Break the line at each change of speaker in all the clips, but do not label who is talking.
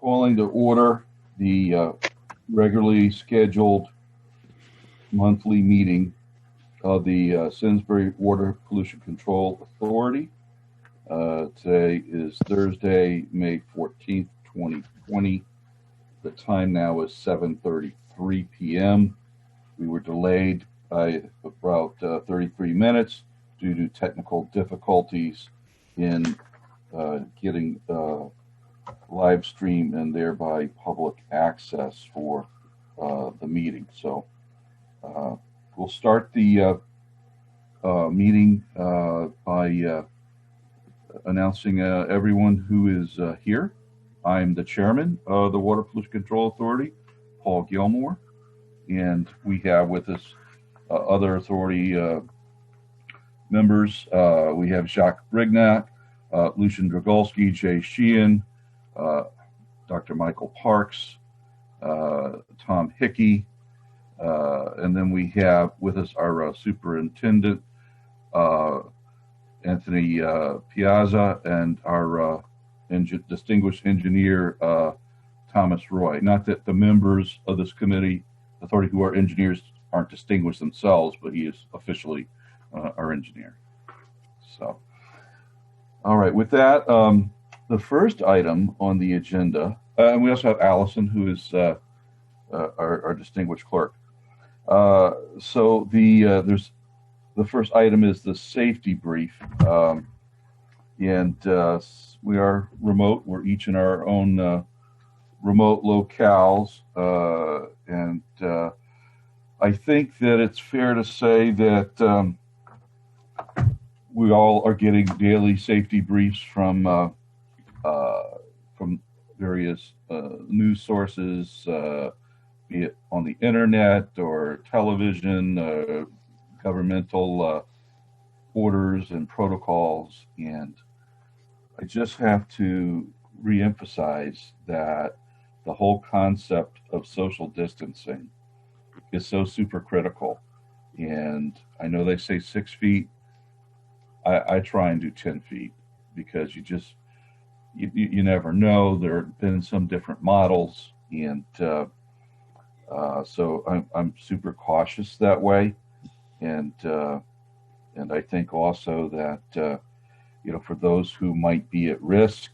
Calling to order the regularly scheduled monthly meeting of the Simsbury Water Pollution Control Authority. Today is Thursday, May 14th, 2020. The time now is 7:33 p.m. We were delayed by about 33 minutes due to technical difficulties in getting live stream and thereby public access for the meeting. So we'll start the meeting by announcing everyone who is here. I'm the chairman of the Water Pollution Control Authority, Paul Gilmore, and we have with us other authority members. We have Jacques Brignac, Lucian Dragulski, Jay Sheehan, Dr. Michael Parks, Tom Hickey, and then we have with us our superintendent, Anthony Piazza, and our distinguished engineer, Thomas Roy. Not that the members of this committee, authority who are engineers aren't distinguished themselves, but he is officially our engineer. So, all right, with that, the first item on the agenda, and we also have Allison, who is our distinguished clerk. So there's the first item is the safety brief, and we are remote. We're each in our own remote locales, and I think that it's fair to say that we all are getting daily safety briefs from various news sources, be it on the internet or television, governmental orders and protocols. And I just have to reemphasize that the whole concept of social distancing is so super critical. And I know they say 6 feet. I try and do 10 feet because you never know. There have been some different models, and so I'm super cautious that way. And I think also that for those who might be at risk,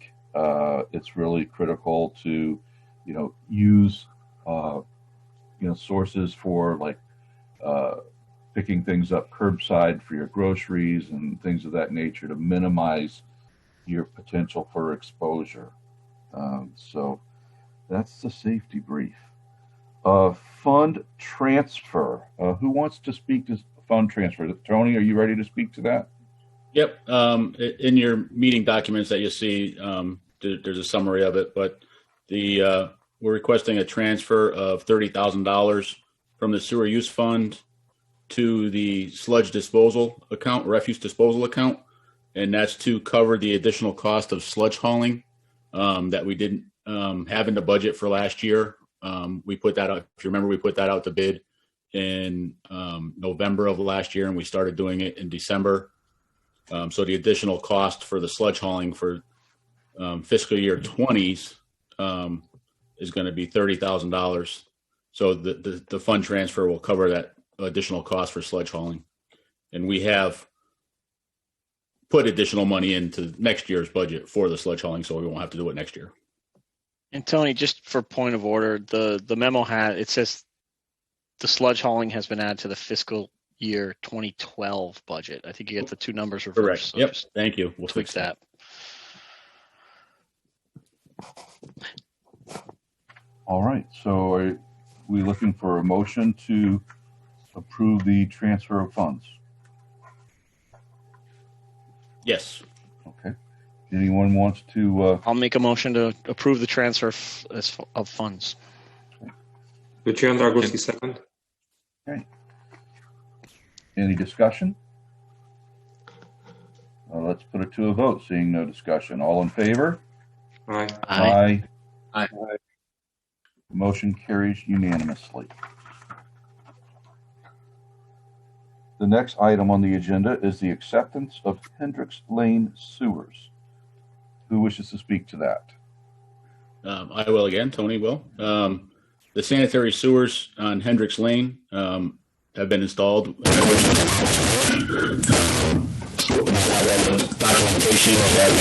it's really critical to use sources for like picking things up curbside for your groceries and things of that nature to minimize your potential for exposure. So that's the safety brief. Fund transfer. Who wants to speak to fund transfer? Tony, are you ready to speak to that?
Yep. In your meeting documents that you see, there's a summary of it, but we're requesting a transfer of $30,000 from the sewer use fund to the sludge disposal account, refuse disposal account, and that's to cover the additional cost of sludge hauling that we didn't have in the budget for last year. We put that out, if you remember, we put that out to bid in November of last year, and we started doing it in December. So the additional cost for the sludge hauling for fiscal year 20s is going to be $30,000. So the fund transfer will cover that additional cost for sludge hauling. And we have put additional money into next year's budget for the sludge hauling, so we won't have to do it next year.
And Tony, just for point of order, the memo it says the sludge hauling has been added to the fiscal year 2012 budget. I think you get the two numbers reversed.
Correct.
So
yep. Thank you.
We'll fix that.
All right. So are we looking for a motion to approve the transfer of funds?
Yes.
Okay. Anyone wants to?
I'll make a motion to approve the transfer of funds.
Lucian Dragulski, second.
Okay. Any discussion? Let's put it to a vote. Seeing no discussion. All in favor?
Aye.
Aye.
Aye.
Motion carries unanimously. The next item on the agenda is the acceptance of Hendrix Lane sewers. Who wishes to speak to that?
I will again. Tony will. The sanitary sewers on Hendrix Lane have been installed. Documentation of that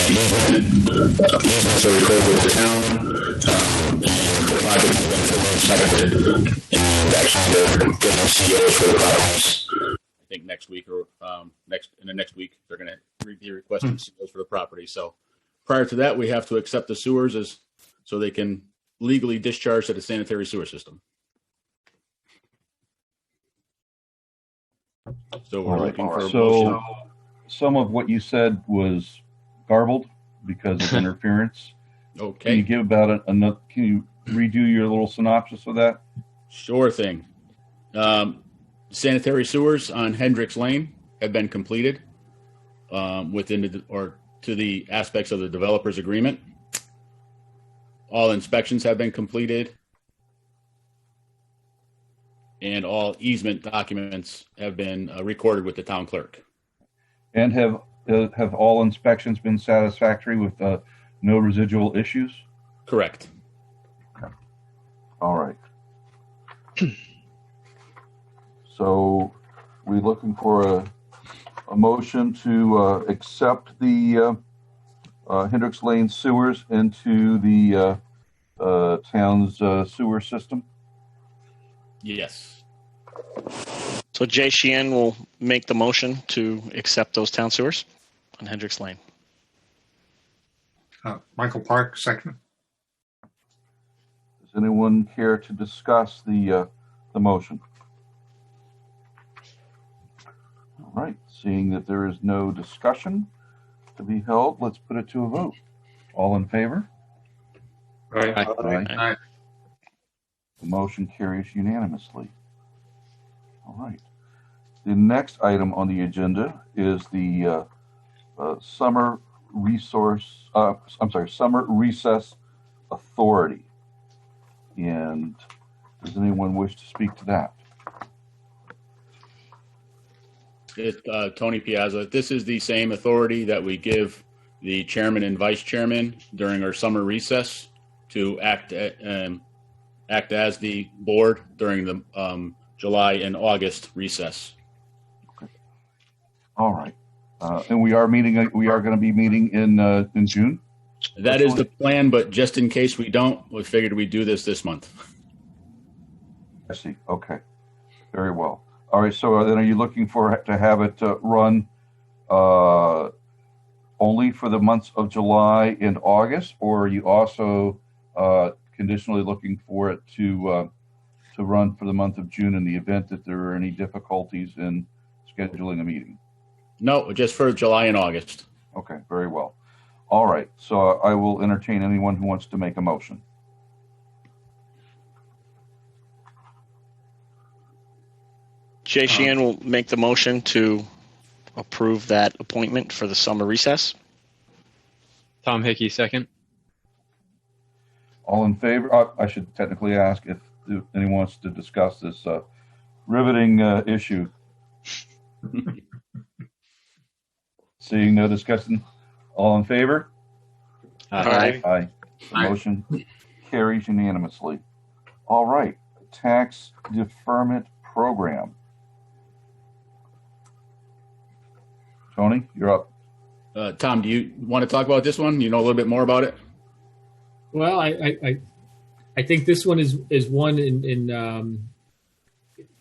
so we go with the town. The project has been accepted, and actually they're getting COs for the properties. I think next week or in the next week they're going to be requesting COs for the property. So prior to that, we have to accept the sewers so they can legally discharge to the sanitary sewer system. So we're looking for a motion.
Some of what you said was garbled because of interference.
Okay.
Can you give about can you redo your little synopsis of that?
Sure thing. Sanitary sewers on Hendrix Lane have been completed to the aspects of the developer's agreement. All inspections have been completed, and all easement documents have been recorded with the town clerk.
And have all inspections been satisfactory with no residual issues?
Correct.
Okay. All right. So we're looking for a motion to accept the Hendrix Lane sewers into the town's sewer system.
Yes.
So Jay Sheehan will make the motion to accept those town sewers on Hendrix Lane.
Michael Park, second.
Does anyone care to discuss the motion? All right. Seeing that there is no discussion to be held, let's put it to a vote. All in favor?
Aye.
Aye.
The motion carries unanimously. All right. The next item on the agenda is the Summer Recess Authority. And does anyone wish to speak to that?
Tony Piazza. This is the same authority that we give the chairman and vice chairman during our summer recess to act as the board during the July and August recess.
Okay. All right. And we are going to be meeting in June.
That is the plan, but just in case we don't, we figured we'd do this month.
I see. Okay. Very well. All right. So then, are you looking to have it run only for the months of July and August, or are you also conditionally looking for it to run for the month of June in the event that there are any difficulties in scheduling a meeting?
No, just for July and August.
Okay, very well. All right, so I will entertain anyone who wants to make a motion.
Jay Sheehan will make the motion to approve that appointment for the summer recess.
Tom Hickey, second.
All in favor? I should technically ask if anyone wants to discuss this riveting issue. Seeing no discussion, all in favor?
Aye.
Aye. The motion carries unanimously. All right, Tax Deferment Program. Tony, you're up.
Tom, do you want to talk about this one? You know a little bit more about it?
Well, I think this one is one in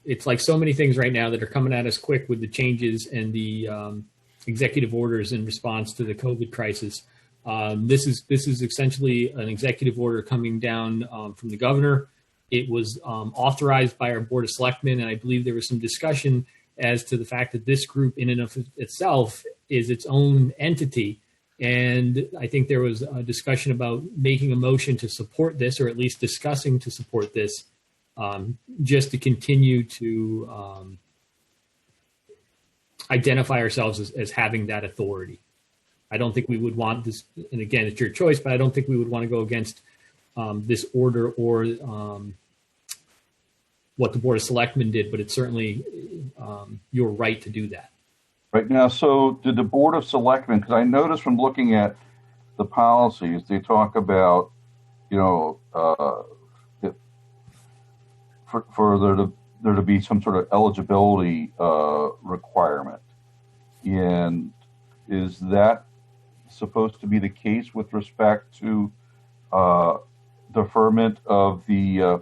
it's like so many things right now that are coming at us quick with the changes and the executive orders in response to the COVID crisis. This is essentially an executive order coming down from the governor. It was authorized by our Board of Selectmen, and I believe there was some discussion as to the fact that this group in and of itself is its own entity. And I think there was a discussion about making a motion to support this, or at least discussing to support this, just to continue to identify ourselves as having that authority. I don't think we would want this, and again, it's your choice, but I don't think we would want to go against this order or what the Board of Selectmen did, but it's certainly your right to do that.
Right now, so did the Board of Selectmen, because I noticed from looking at the policies, they talk about for there to be some sort of eligibility requirement. And is that supposed to be the case with respect to deferment of the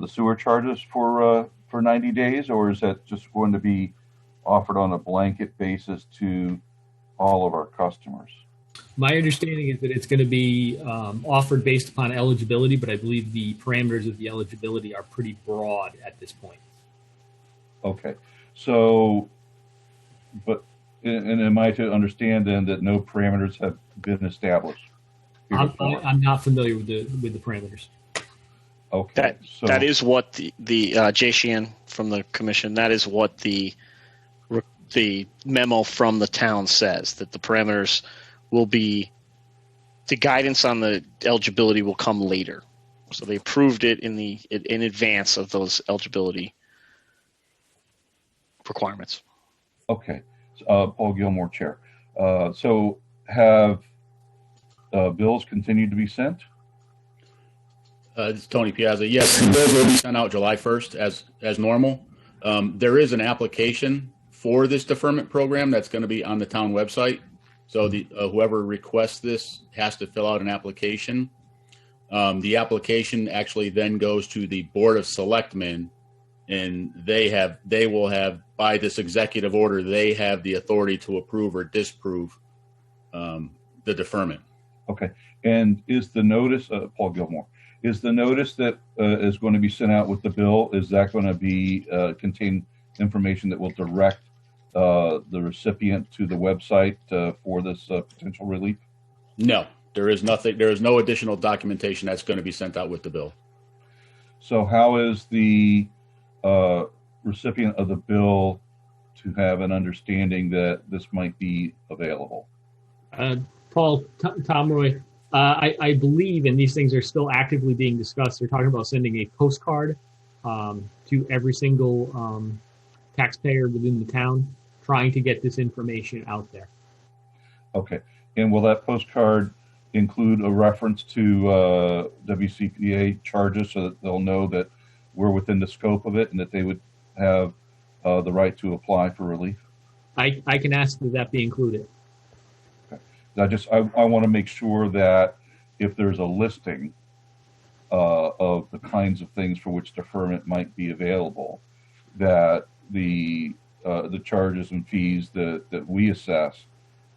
sewer charges for 90 days, or is that just going to be offered on a blanket basis to all of our customers?
My understanding is that it's going to be offered based upon eligibility, but I believe the parameters of the eligibility are pretty broad at this point.
Okay, so, but, and am I to understand then that no parameters have been established?
I'm not familiar with the parameters.
Okay,
That is what the Jay Sheehan from the commission, that is what the memo from the town says, that the parameters will be, the guidance on the eligibility will come later. So they approved it in advance of those eligibility requirements.
Okay, Paul Gilmore, Chair. So have bills continued to be sent?
This is Tony Piazza. Yes, the bill will be sent out July 1st as normal. There is an application for this deferment program that's going to be on the town website. So whoever requests this has to fill out an application. The application actually then goes to the Board of Selectmen, and they will have, by this executive order, they have the authority to approve or disapprove the deferment.
Okay, and is the notice, Paul Gilmore, is the notice that is going to be sent out with the bill, is that going to be contain information that will direct the recipient to the website for this potential relief?
No, there is nothing. There is no additional documentation that's going to be sent out with the bill.
So how is the recipient of the bill to have an understanding that this might be available?
Paul, Tom Roy, I believe, and these things are still actively being discussed, they're talking about sending a postcard to every single taxpayer within the town, trying to get this information out there.
Okay, and will that postcard include a reference to WCPA charges so that they'll know that we're within the scope of it and that they would have the right to apply for relief?
I can ask that be included.
I want to make sure that if there's a listing of the kinds of things for which deferment might be available, that the charges and fees that we assess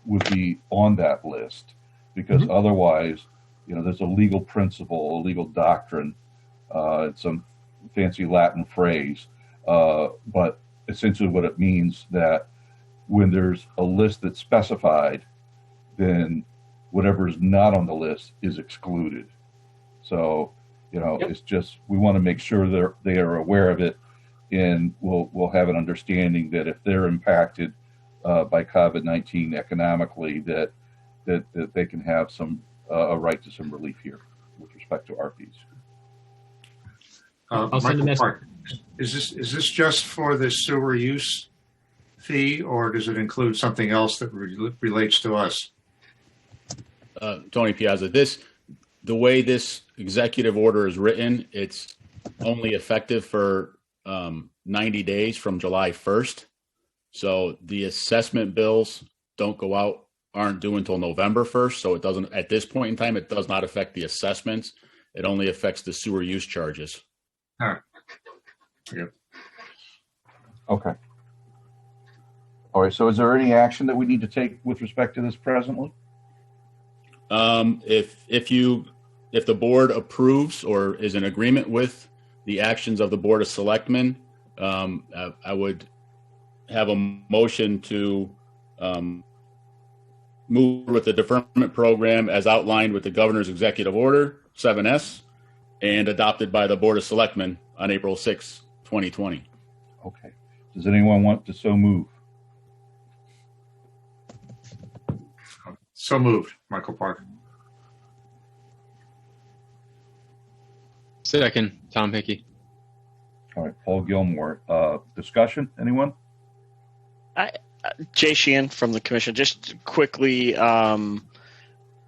would be on that list, because otherwise, there's a legal principle, a legal doctrine, it's some fancy Latin phrase, but essentially what it means that when there's a list that's specified, then whatever is not on the list is excluded. So, it's just, we want to make sure they are aware of it, and we'll have an understanding that if they're impacted by COVID-19 economically, that they can have a right to some relief here with respect to our fees.
Michael Park, is this just for the sewer use fee, or does it include something else that relates to us?
Tony Piazza, the way this executive order is written, it's only effective for 90 days from July 1st. So the assessment bills aren't due until November 1st. So it doesn't, at this point in time, it does not affect the assessments. It only affects the sewer use charges.
All right. Yep.
Okay. All right. So is there any action that we need to take with respect to this presently?
If the board approves or is in agreement with the actions of the Board of Selectmen, I would have a motion to move with the deferment program as outlined with the governor's executive order 7S and adopted by the Board of Selectmen on April 6, 2020.
Okay. Does anyone want to so move?
So moved, Michael Park.
Second, Tom Hickey.
All right, Paul Gilmore. Discussion, anyone?
Jay Sheehan from the commission, just quickly,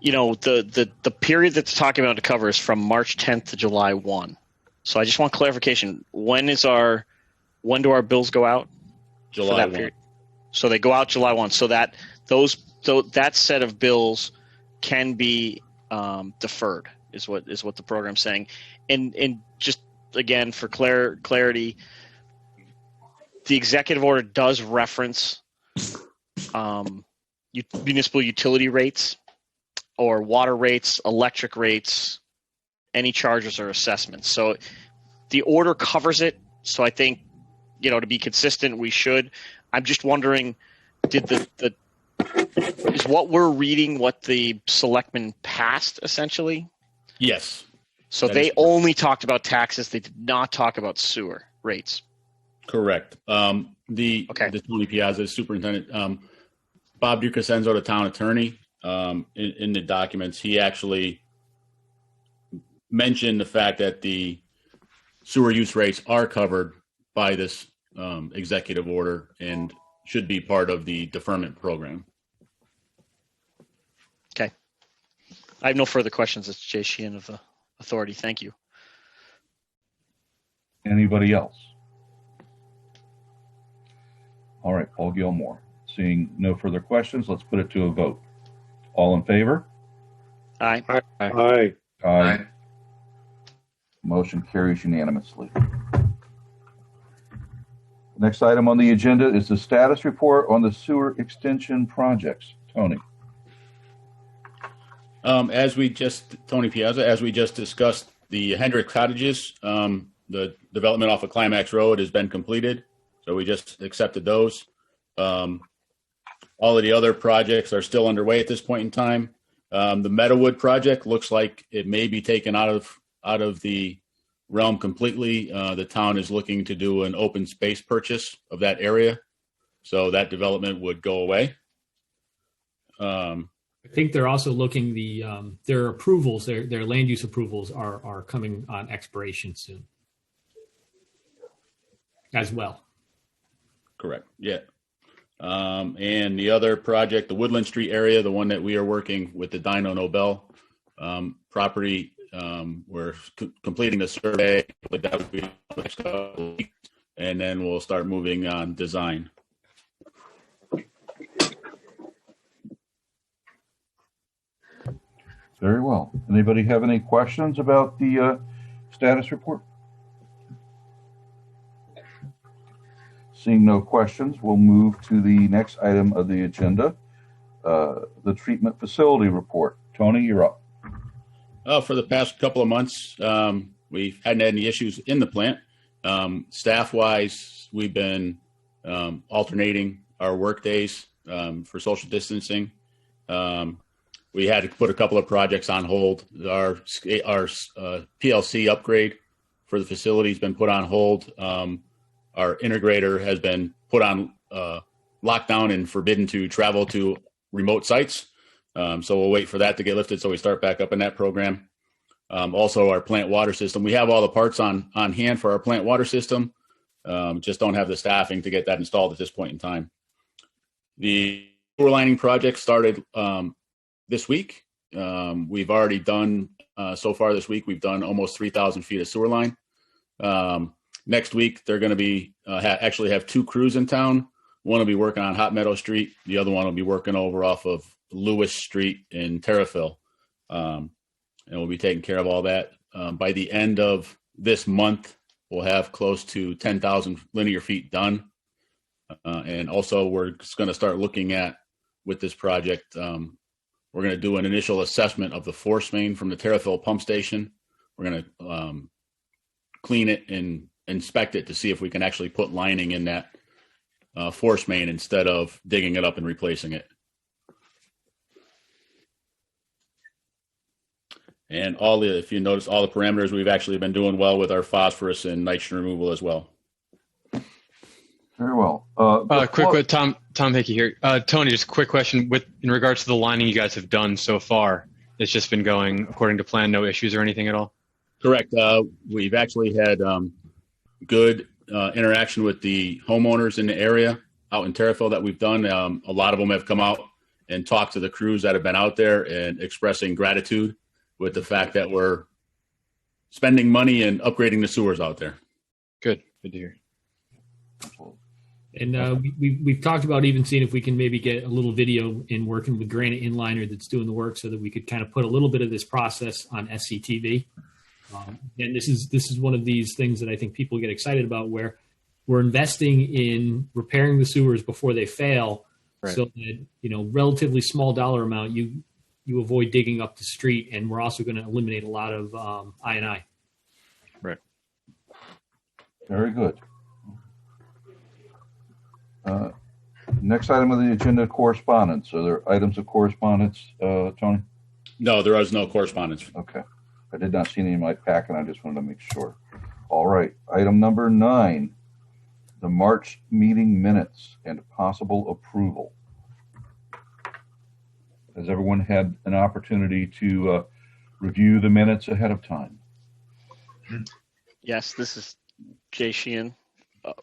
the period that's talking about to cover is from March 10th to July 1. So I just want clarification. When do our bills go out?
July
For that
1.
period? So they go out July 1. So that that set of bills can be deferred is what the program's saying. And just again for clarity, the executive order does reference municipal utility rates or water rates, electric rates, any charges or assessments. So the order covers it. So I think, to be consistent, we should. I'm just wondering, did is what we're reading what the selectmen passed essentially?
Yes.
So they only talked about taxes. They did not talk about sewer rates.
Correct. The Tony Piazza superintendent, Bob DiCrescenzo, the town attorney, in the documents, he actually mentioned the fact that the sewer use rates are covered by this executive order and should be part of the deferment program.
Okay. I have no further questions. It's Jay Sheehan of the authority. Thank you.
Anybody else? All right, Paul Gilmore. Seeing no further questions, let's put it to a vote. All in favor?
Aye.
Aye.
Aye. Motion carries unanimously. Next item on the agenda is the status report on the sewer extension projects. Tony.
Tony Piazza, as we just discussed, the Hendrix cottages, the development off of Climax Road has been completed. So we just accepted those. All of the other projects are still underway at this point in time. The Meadowwood project looks like it may be taken out of the realm completely. The town is looking to do an open space purchase of that area. So that development would go away.
I think they're also looking their approvals, their land use approvals are coming on expiration soon as well.
Correct. Yeah. And the other project, the Woodland Street area, the one that we are working with the Dino Nobel property, we're completing the survey, but that will be the next couple of weeks, and then we'll start moving on design.
Very well. Anybody have any questions about the status report? Seeing no questions, we'll move to the next item of the agenda, the treatment facility report. Tony, you're up.
For the past couple of months, we hadn't had any issues in the plant. Staff-wise, we've been alternating our work days for social distancing. We had to put a couple of projects on hold. Our PLC upgrade for the facility has been put on hold. Our integrator has been put on lockdown and forbidden to travel to remote sites. So we'll wait for that to get lifted so we start back up in that program. Also, our plant water system. We have all the parts on hand for our plant water system. Just don't have the staffing to get that installed at this point in time. The sewer lining project started this week. We've already done, so far this week, we've done almost 3,000 feet of sewer line. Next week, they're going to be actually have two crews in town. One will be working on Hot Meadow Street. The other one will be working over off of Lewis Street in Terrafil. And we'll be taking care of all that. By the end of this month, we'll have close to 10,000 linear feet done. And also, we're going to start looking at, with this project, we're going to do an initial assessment of the force main from the Terrafil pump station. We're going to clean it and inspect it to see if we can actually put lining in that force main instead of digging it up and replacing it. And if you notice, all the parameters, we've actually been doing well with our phosphorus and nitrogen removal as well.
Very well.
Quick, Tom Hickey here. Tony, just a quick question in regards to the lining you guys have done so far. It's just been going according to plan, no issues or anything at all?
Correct. We've actually had good interaction with the homeowners in the area out in Terrafil that we've done. A lot of them have come out and talk to the crews that have been out there and expressing gratitude with the fact that we're spending money and upgrading the sewers out there.
Good to hear.
And we've talked about even seeing if we can maybe get a little video in working with Granite Inliner that's doing the work so that we could kind of put a little bit of this process on SCTV. And this is one of these things that I think people get excited about, where we're investing in repairing the sewers before they fail, right, so that, relatively small dollar amount, you avoid digging up the street, and we're also going to eliminate a lot of I&I.
Right.
Very good. Next item on the agenda, correspondence. Are there items of correspondence, Tony?
No, there is no correspondence.
Okay. I did not see any in my pack, and I just wanted to make sure. All right. Item number 9, the March meeting minutes and possible approval. Has everyone had an opportunity to review the minutes ahead of time?
Yes, this is Jay Sheehan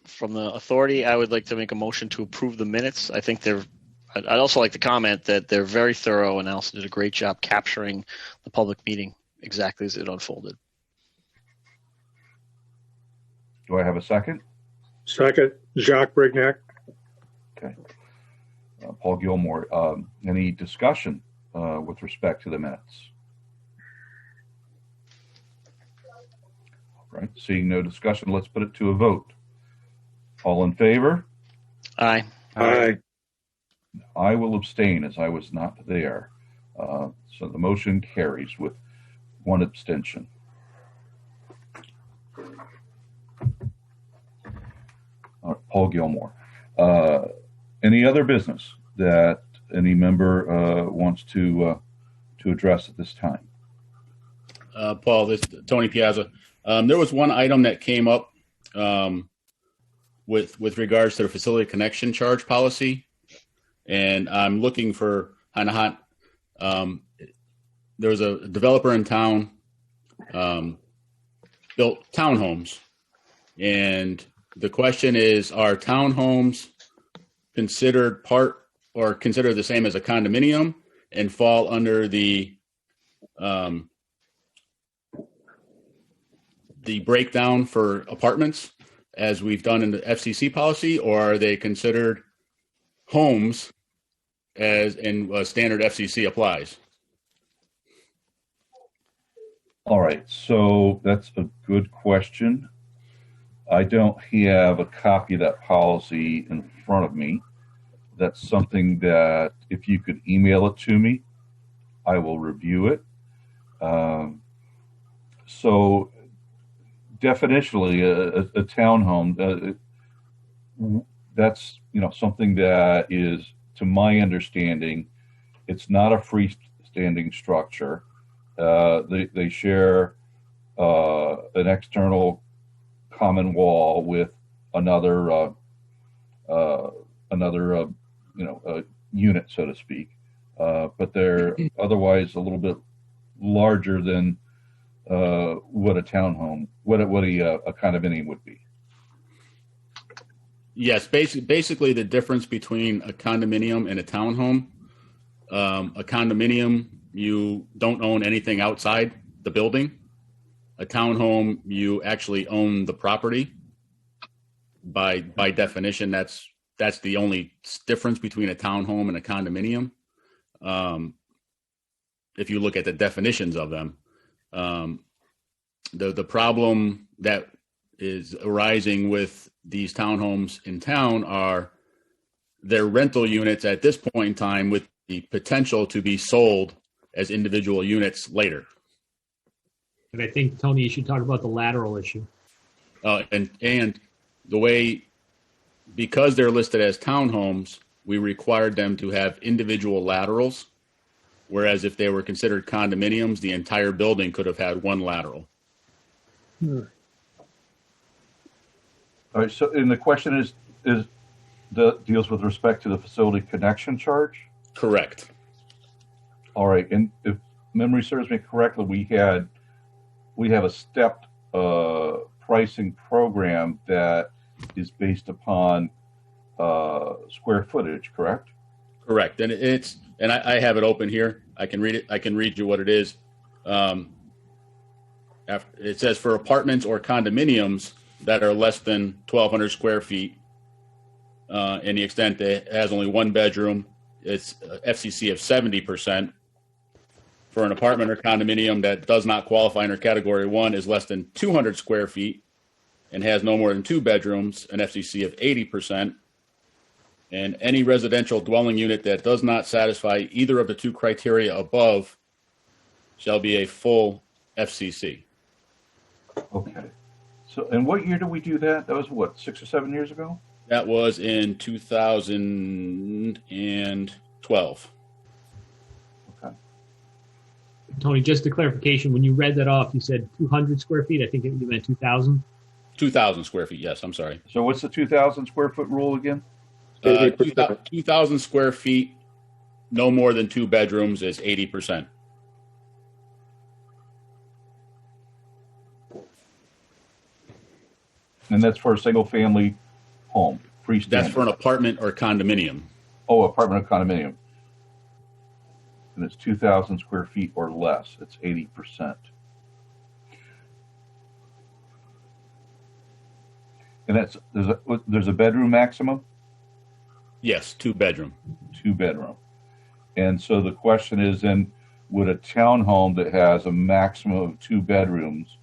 from the authority. I would like to make a motion to approve the minutes. I think I'd also like to comment that they're very thorough, and Allison did a great job capturing the public meeting exactly as it unfolded.
Do I have a second?
Second, Jacques Brignac.
Okay. Paul Gilmore, any discussion with respect to the minutes? All right. Seeing no discussion, let's put it to a vote. All in favor?
Aye.
Aye.
I will abstain as I was not there. So the motion carries with one abstention. Paul Gilmore. Any other business that any member wants to address at this time?
Paul, this is Tony Piazza. There was one item that came up with regards to the facility connection charge policy, and I'm looking for there was a developer in town built townhomes, and the question is, are townhomes considered part or considered the same as a condominium and fall under the breakdown for apartments as we've done in the FCC policy, or are they considered homes as in standard FCC applies?
All right, so that's a good question. I don't have a copy of that policy in front of me. That's something that if you could email it to me, I will review it. So definitionally, a townhome, that's something that is, to my understanding, it's not a freestanding structure. They share an external common wall with another unit, so to speak, but they're otherwise a little bit larger than what a townhome, what a condominium would be.
Yes, basically the difference between a condominium and a townhome. A condominium, you don't own anything outside the building. A townhome, you actually own the property. By definition, that's the only difference between a townhome and a condominium. If you look at the definitions of them, the problem that is arising with these townhomes in town are their rental units at this point in time with the potential to be sold as individual units later.
And I think, Tony, you should talk about the lateral issue.
And the way, because they're listed as townhomes, we required them to have individual laterals, whereas if they were considered condominiums, the entire building could have had one lateral.
All right, so and the question is deals with respect to the facility connection charge?
Correct.
All right, and if memory serves me correctly, we have a stepped pricing program that is based upon square footage, correct?
Correct, and it's and I have it open here. I can read it. I can read you what it is. It says for apartments or condominiums that are less than 1,200 square feet, in the extent that it has only one bedroom, it's FCC of 70%. For an apartment or condominium that does not qualify under Category 1 is less than 200 square feet and has no more than two bedrooms, an FCC of 80%. And any residential dwelling unit that does not satisfy either of the two criteria above shall be a full FCC.
Okay. So, and what year did we do that? That was what, 6 or 7 years ago?
That was in 2012.
Okay.
Tony, just a clarification. When you read that off, you said 200 square feet. I think you meant 2,000.
2,000 square feet. Yes, I'm sorry.
So what's the 2,000 square foot rule again?
2,000 square feet, no more than two bedrooms is 80%.
And that's for a single family home, freestanding.
That's for an apartment or condominium.
Oh, apartment or condominium. And it's 2,000 square feet or less. It's 80%. And there's a bedroom maximum?
Yes, two bedroom.
2 bedroom. And so the question is then, would a townhome that has a maximum of 2 bedrooms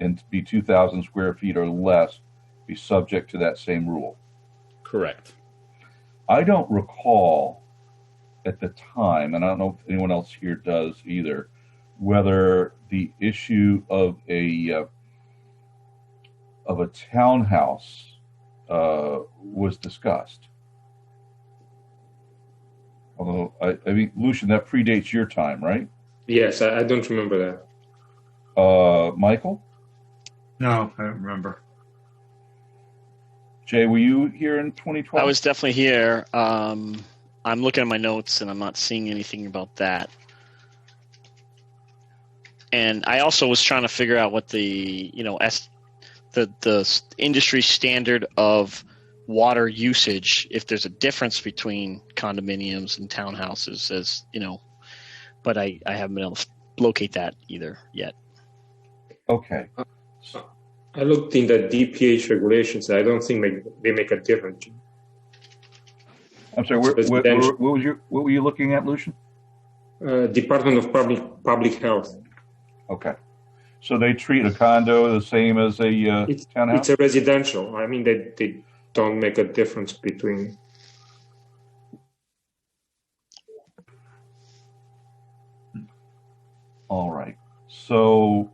and to be 2,000 square feet or less be subject to that same rule?
Correct.
I don't recall at the time, and I don't know if anyone else here does either, whether the issue of a townhouse was discussed. Although, I mean, Lucian, that predates your time, right?
Yes, I don't remember that.
Michael?
No, I don't remember.
Jay, were you here in 2012?
I was definitely here. I'm looking at my notes and I'm not seeing anything about that. And I also was trying to figure out what the industry standard of water usage, if there's a difference between condominiums and townhouses, as you know, but I haven't been able to locate that either yet.
Okay.
I looked in the DPH regulations. I don't think they make a difference.
I'm sorry. What were you looking at, Lucian?
Department of Public Health.
Okay. So they treat a condo the same as a townhouse?
It's a residential. I mean, they don't make a difference between.
All right. So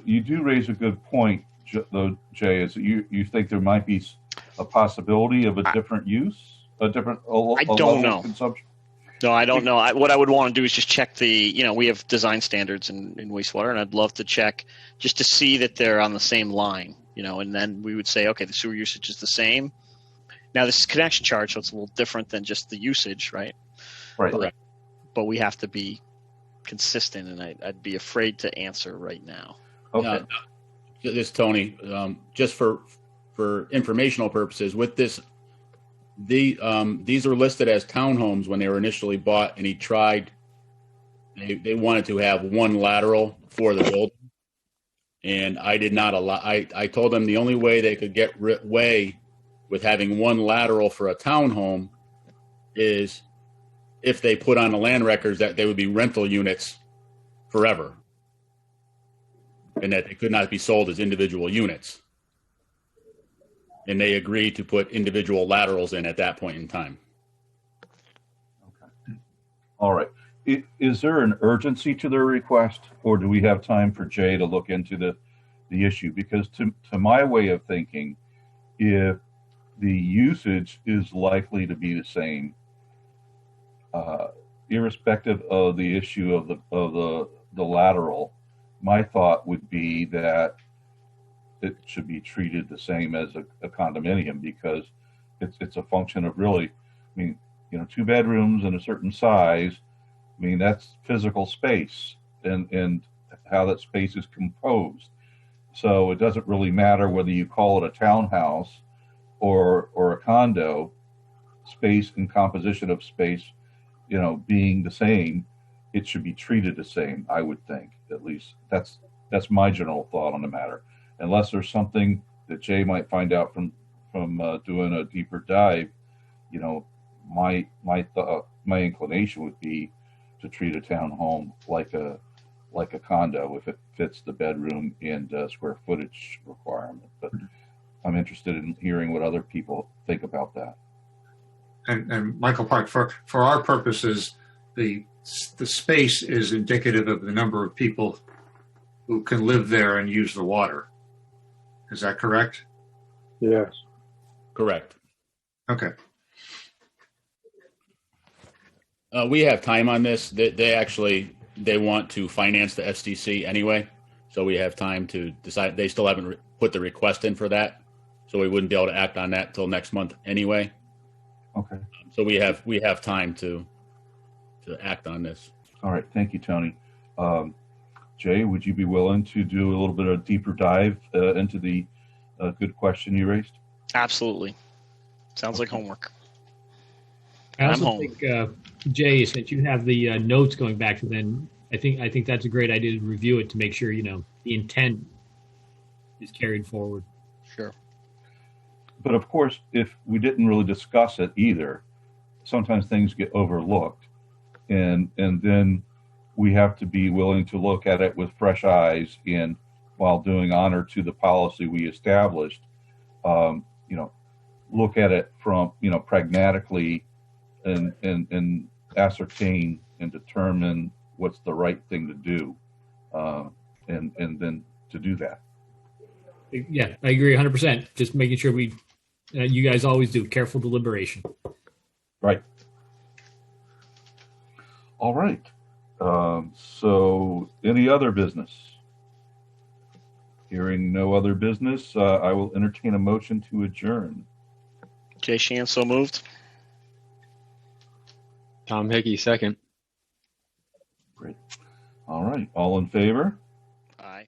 you do raise a good point, though, Jay, is that you think there might be a possibility of a different use, a different
I don't know.
Consumption?
No, I don't know. What I would want to do is just check we have design standards in wastewater, and I'd love to check just to see that they're on the same line, and then we would say, okay, the sewer usage is the same. Now, this is connection charge, so it's a little different than just the usage, right?
Right.
But we have to be consistent, and I'd be afraid to answer right now.
Okay.
This is Tony. Just for informational purposes, with this, these are listed as townhomes when they were initially bought, and they wanted to have one lateral for the building, and I did not allow. I told them the only way they could get away with having one lateral for a townhome is if they put on the land records that they would be rental units forever, and that they could not be sold as individual units. And they agreed to put individual laterals in at that point in time.
Okay. All right. Is there an urgency to their request, or do we have time for Jay to look into the issue? Because to my way of thinking, if the usage is likely to be the same, irrespective of the issue of the lateral, my thought would be that it should be treated the same as a condominium, because it's a function of really, 2 bedrooms and a certain size. That's physical space and how that space is composed. So it doesn't really matter whether you call it a townhouse or a condo. space and composition of space, being the same, it should be treated the same. I would think, at least that's my general thought on the matter. Unless there's something that Jay might find out from doing a deeper dive, my inclination would be to treat a townhome like a condo if it fits the bedroom and square footage requirement. But I'm interested in hearing what other people think about that.
And Michael Park, for our purposes, the space is indicative of the number of people who can live there and use the water. Is that correct?
Yes.
Correct.
Okay.
We have time on this. They want to finance the SDC anyway, so we have time to decide. They still haven't put the request in for that, so we wouldn't be able to act on that till next month anyway.
Okay.
So we have time to act on this.
All right. Thank you, Tony. Jay, would you be willing to do a little bit of deeper dive into the good question you raised?
Absolutely. Sounds like homework.
I also think, Jay, since you have the notes going back to then, I think that's a great idea to review it to make sure the intent is carried forward.
Sure.
But of course, if we didn't really discuss it either, sometimes things get overlooked, and then we have to be willing to look at it with fresh eyes, and while doing honor to the policy we established, look at it from pragmatically and ascertain and determine what's the right thing to do, and then to do that.
Yeah, I agree 100%. Just making sure you guys always do careful deliberation.
Right. All right. So any other business? Hearing no other business, I will entertain a motion to adjourn.
Jay Sheehan, so moved.
Tom Hickey, second.
Great. All right. All in favor?